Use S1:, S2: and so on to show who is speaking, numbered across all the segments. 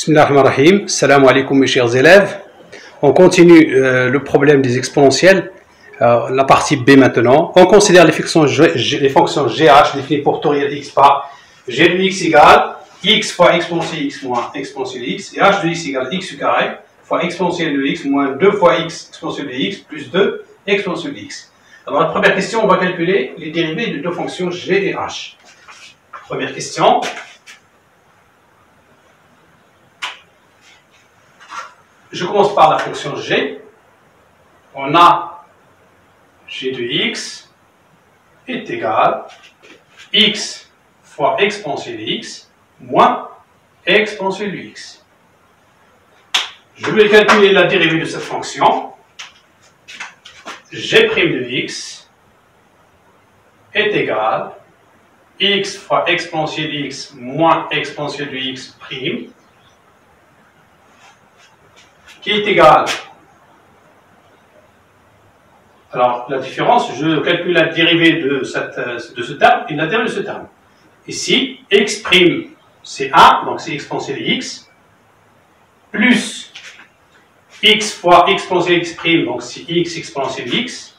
S1: Bismillahirrahmanirrahim. Salam alaikum mes chers élèves. On continue le problème des exponentielles, la partie B maintenant. On considère les fonctions GH définies pour tout réel x par g de x égale x fois exponentielle x moins exponentielle x et h de x égale x carré fois exponentielle de x moins 2 fois x exponentielle de x plus 2 exponentielle de x. Alors la première question, on va calculer les dérivés de deux fonctions g et h. Première question. Je commence par la fonction g. On a g de x est égal x fois exponentielle de x moins exponentielle de x. Je vais calculer la dérivée de cette fonction. G' de x est égal x fois exponentielle de x moins exponentielle de x prime, qui est égal. Alors, la différence, je calcule la dérivée de ce terme et la dérivée de ce terme. Ici, x', c'est 1, donc c'est exponentielle de x, plus x fois exponentielle de x', donc c'est x exponentielle de x,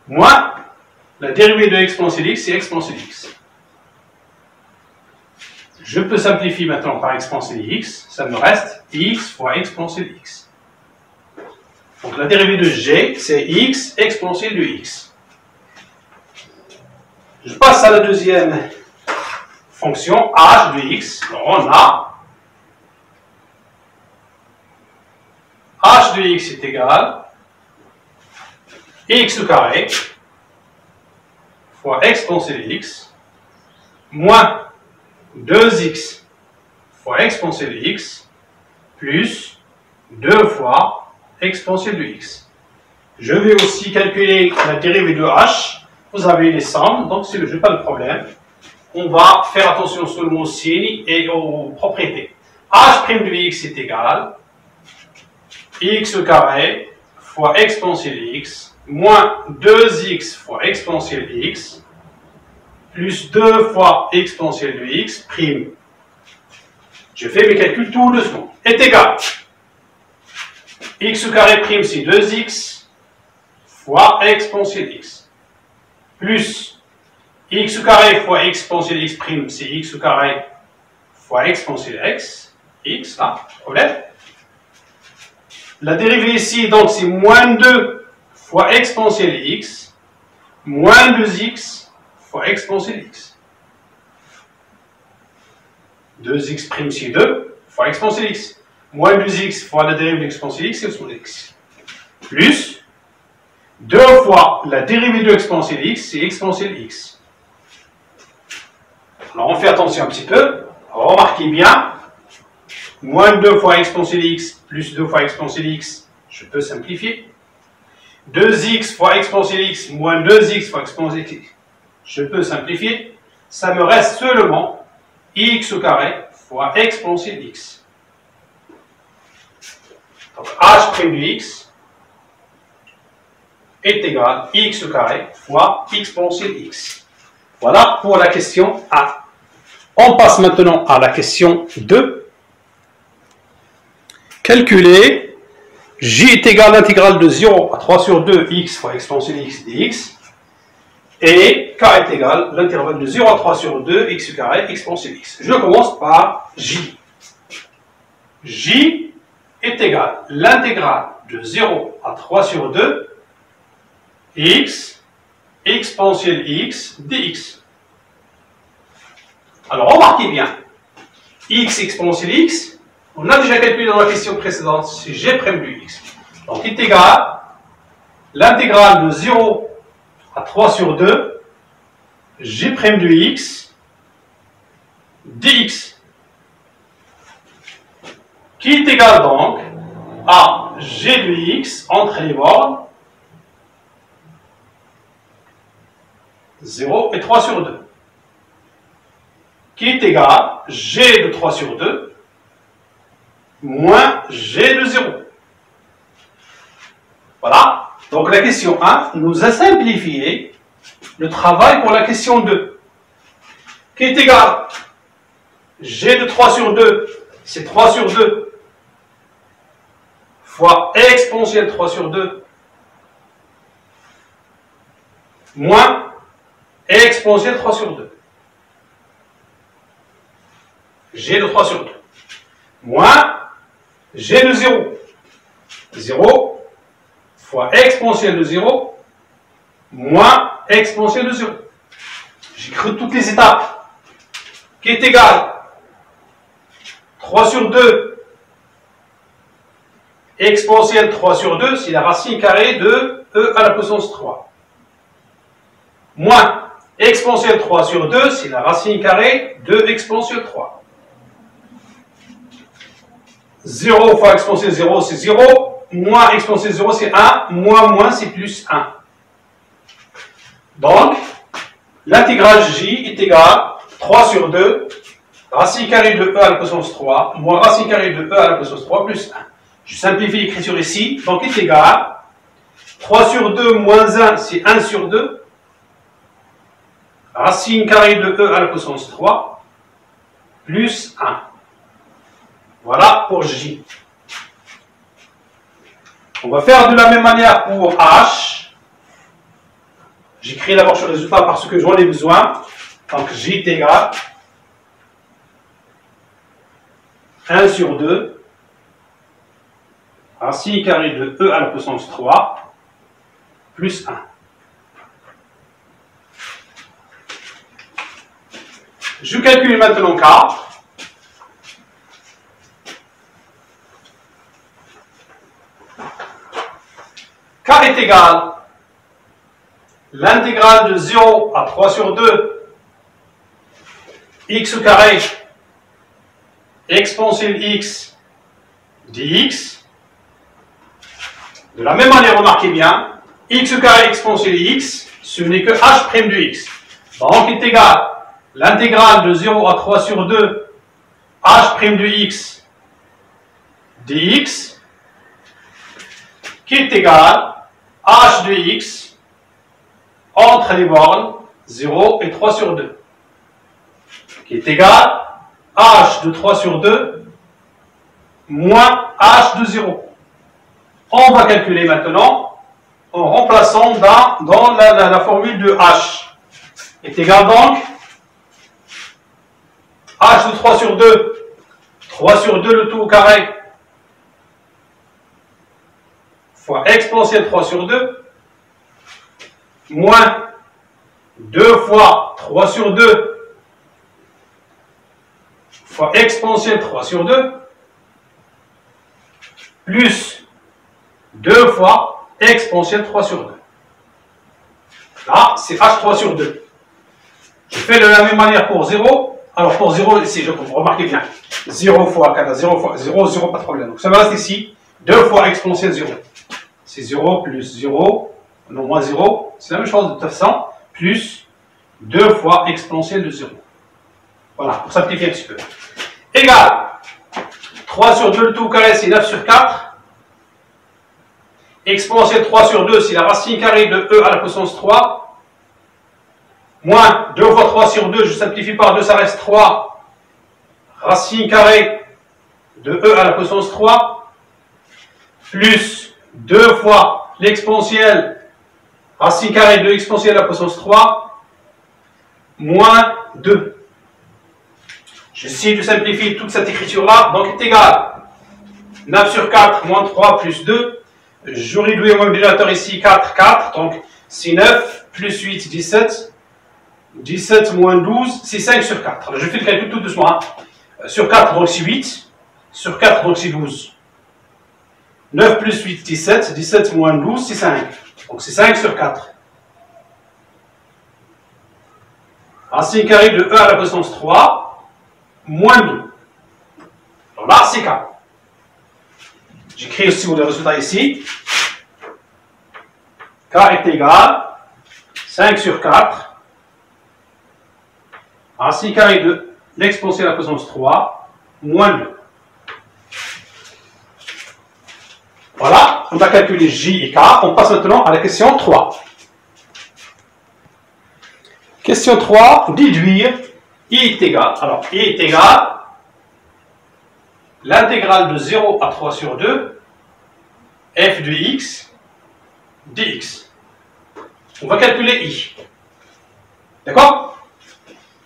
S1: moins la dérivée de exponentielle de x, c'est exponentielle de x. Je peux simplifier maintenant par exponentielle de x, ça me reste x fois exponentielle de x. Donc la dérivée de g, c'est x exponentielle de x. Je passe à la deuxième fonction, h de x. Donc on a h de x est égal x au carré fois exponentielle de x moins 2x fois exponentielle de x plus 2 fois exponentielle de x. Je vais aussi calculer la dérivée de h. Vous avez les sommes, donc c'est le jeu, pas de problème. On va faire attention seulement aux signes et aux propriétés. h' de x est égal x au carré fois exponentielle de x moins 2x fois exponentielle de x plus 2 fois exponentielle de x prime. Je fais mes calculs tout doucement. Est égal. X au carré prime, c'est 2x fois exponentielle de x. Plus x au carré fois exponentielle de x prime, c'est x au carré fois exponentielle de x. X, là, problème. La dérivée ici, donc, c'est moins 2 fois exponentielle de x moins 2x fois exponentielle de x. 2x prime c'est 2 fois exponentielle de x. Moins 2x fois la dérivée de l'exponentielle de x, c'est exponentielle de x. Plus 2 fois la dérivée de l'exponentielle de x, c'est exponentielle de x. Alors on fait attention un petit peu. Alors, remarquez bien. Moins 2 fois exponentielle de x plus 2 fois exponentielle de x, je peux simplifier. 2x fois exponentielle de x moins 2x fois exponentielle de x, je peux simplifier. Ça me reste seulement x au carré fois exponentielle de x. Donc h' de x est égal x au carré fois exponentielle de x. Voilà pour la question A. On passe maintenant à la question 2. Calculer j est égal à l'intégrale de 0 à 3 sur 2 x fois exponentielle de x dx. Et k est égal à l'intervalle de 0 à 3 sur 2 x au carré exponentielle de x. Je commence par j. J est égal à l'intégrale de 0 à 3 sur 2 x exponentielle de x dx. Alors remarquez bien, x exponentielle de x, on a déjà calculé dans la question précédente, c'est g' de x. Donc est égal à l'intégrale de 0 à 3 sur 2 g' de x dx, qui est égal donc à g de x entre les bornes 0 et 3 sur 2, qui est égal à g de 3 sur 2 moins g de 0. Voilà. Donc la question 1 nous a simplifié le travail pour la question 2, qui est égal G de 3 sur 2, c'est 3 sur 2, fois exponentielle 3 sur 2, moins exponentielle 3 sur 2. G de 3 sur 2, moins G de 0. 0 fois exponentielle de 0, moins exponentielle de 0. J'écris toutes les étapes, qui est égal 3 sur 2, exponentielle 3 sur 2, c'est la racine carrée de e à la puissance 3. Moins exponentielle 3 sur 2, c'est la racine carrée de exponentielle 3. 0 fois exponentielle 0, c'est 0. Moins exponentielle 0, c'est 1. Moins, c'est plus 1. Donc, l'intégrale J est égale 3 sur 2, racine carrée de e à la puissance 3, moins racine carrée de e à la puissance 3 plus 1. Je simplifie l'écriture ici, donc est égal 3 sur 2 moins 1, c'est 1 sur 2, racine carrée de e à la puissance 3 plus 1. Voilà pour J. On va faire de la même manière pour H. J'écris d'abord ce résultat parce que j'en ai besoin. Donc J est égal 1 sur 2, racine carrée de e à la puissance 3 plus 1. Je calcule maintenant K. K est égal l'intégrale de 0 à 3 sur 2 x au carré exponentielle x dx. De la même manière, remarquez bien, x au carré exponentielle x, ce n'est que h' de x. Donc, est égal l'intégrale de 0 à 3 sur 2 h' de x dx, qui est égal h de x entre les bornes 0 et 3 sur 2, qui est égal h de 3 sur 2 moins h de 0. On va calculer maintenant en remplaçant dans la formule de h. Est égal donc h de 3 sur 2, 3 sur 2 le tout au carré, fois exponentielle 3 sur 2, moins 2 fois 3 sur 2, fois exponentielle 3 sur 2, plus 2 fois exponentielle 3 sur 2. Là, c'est h3 sur 2. Je fais de la même manière pour 0. Alors pour 0, ici, remarquez bien, 0 fois 4, 0 fois 0, 0, pas de problème. Donc ça me reste ici 2 fois exponentielle 0. C'est 0 plus 0, non, moins 0, c'est la même chose de toute façon, plus 2 fois exponentielle de 0. Voilà, pour simplifier un petit peu. Égal 3 sur 2, le tout au carré, c'est 9 sur 4. Exponentielle 3 sur 2, c'est la racine carrée de e à la puissance 3. Moins 2 fois 3 sur 2, je simplifie par 2, ça reste 3. Racine carrée de e à la puissance 3. Plus 2 fois l'exponentielle, racine carrée de exponentielle à la puissance 3, moins 2. J'essaie de simplifier toute cette écriture-là, donc est égal 9 sur 4 moins 3 plus 2. Je réduis mon ordinateur ici 4, 4, donc c'est 9 plus 8, 17. 17 moins 12, c'est 5 sur 4. Alors, je fais le calcul tout doucement. Hein. Sur 4, donc c'est 8. Sur 4, donc c'est 12. 9 plus 8, 17. 17 moins 12, c'est 5. Donc c'est 5 sur 4. Racine carrée de e à la puissance 3, moins 2. Alors là, c'est K. J'écris aussi le résultat ici. K est égal 5 sur 4. Racine carrée de l'exponentielle à la puissance 3, moins 2. Voilà, on a calculé J et K. On passe maintenant à la question 3. Question 3, déduire I est égal, alors I est égal l'intégrale de 0 à 3 sur 2 f de x dx. On va calculer I. D'accord?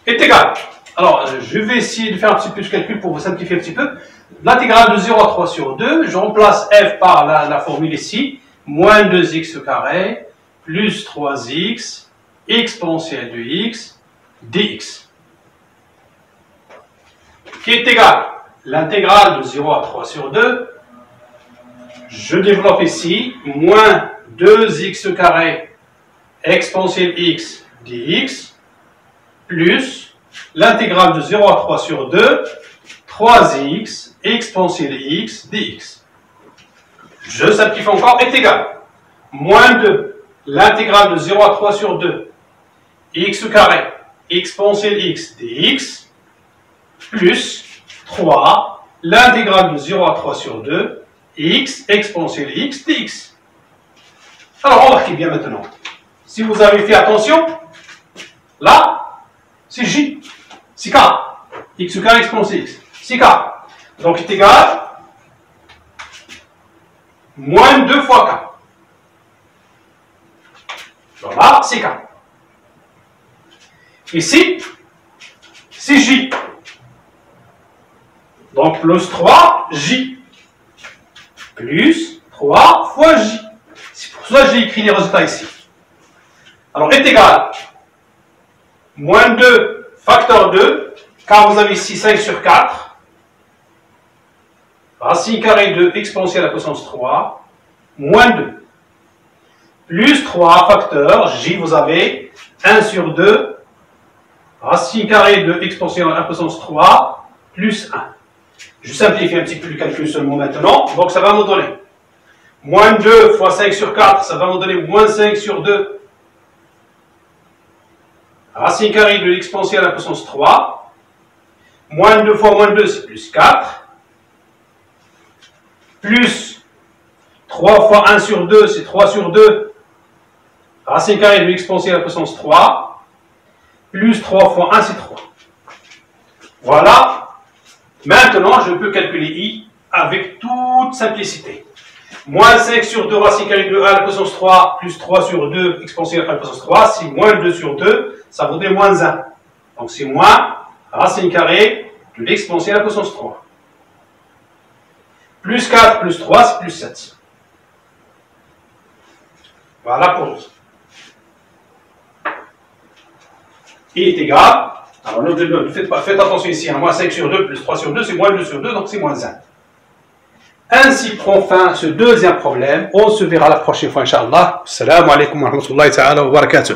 S1: Est égal. Alors, je vais essayer de faire un petit peu de calcul pour vous simplifier un petit peu. L'intégrale de 0 à 3 sur 2, je remplace f par la formule ici, moins 2x au carré, plus 3x, exponentielle de x, dx. Qui est égal l'intégrale de 0 à 3 sur 2, je développe ici, moins 2x au carré, exponentielle x, dx, plus l'intégrale de 0 à 3 sur 2, 3x, exponentielle x, dx. Je simplifie encore, est égal. Moins 2, l'intégrale de 0 à 3 sur 2, x au carré, exponentielle x, dx, plus 3, l'intégrale de 0 à 3 sur 2, x, exponentielle x, dx. Alors, remarquez bien maintenant. Si vous avez fait attention, là, c'est j, c'est k. X au carré, exponentielle x. C'est k. Donc, c'est égal moins 2 fois k. Voilà, c'est k. Ici, c'est j. Donc, plus 3j. Plus 3 fois j. C'est pour cela que j'ai écrit les résultats ici. Alors, est égal moins 2 facteur 2, car vous avez ici 5 sur 4. Racine carrée de exponentielle à la puissance 3, moins 2. Plus 3 facteur, j, vous avez 1 sur 2, racine carrée de exponentielle à la puissance 3, plus 1. Je simplifie un petit peu le calcul seulement maintenant, donc ça va me donner moins 2 fois 5 sur 4, ça va me donner moins 5 sur 2. Racine carrée de l'exponentielle à la puissance 3, moins 2 fois moins 2, c'est plus 4. Plus 3 fois 1 sur 2, c'est 3 sur 2. Racine carrée de l'exponentielle à la puissance 3. Plus 3 fois 1, c'est 3. Voilà. Maintenant, je peux calculer I avec toute simplicité. Moins 5 sur 2 racine carrée de 1 à la puissance 3 plus 3 sur 2 exponentielle à la puissance 3, c'est moins 2 sur 2, ça vaut moins 1. Donc c'est moins racine carrée de l'exponentielle à la puissance 3. Plus 4 plus 3, c'est plus 7. Voilà pour nous. I est égal. Alors, faites attention ici. Moins 5 sur 2 plus 3 sur 2, c'est moins 2 sur 2, donc c'est moins 1. Ainsi prend fin ce deuxième problème. On se verra la prochaine fois, Inch'Allah. Assalamu alaikum wa rahmatullahi ta'ala wa barakatuh.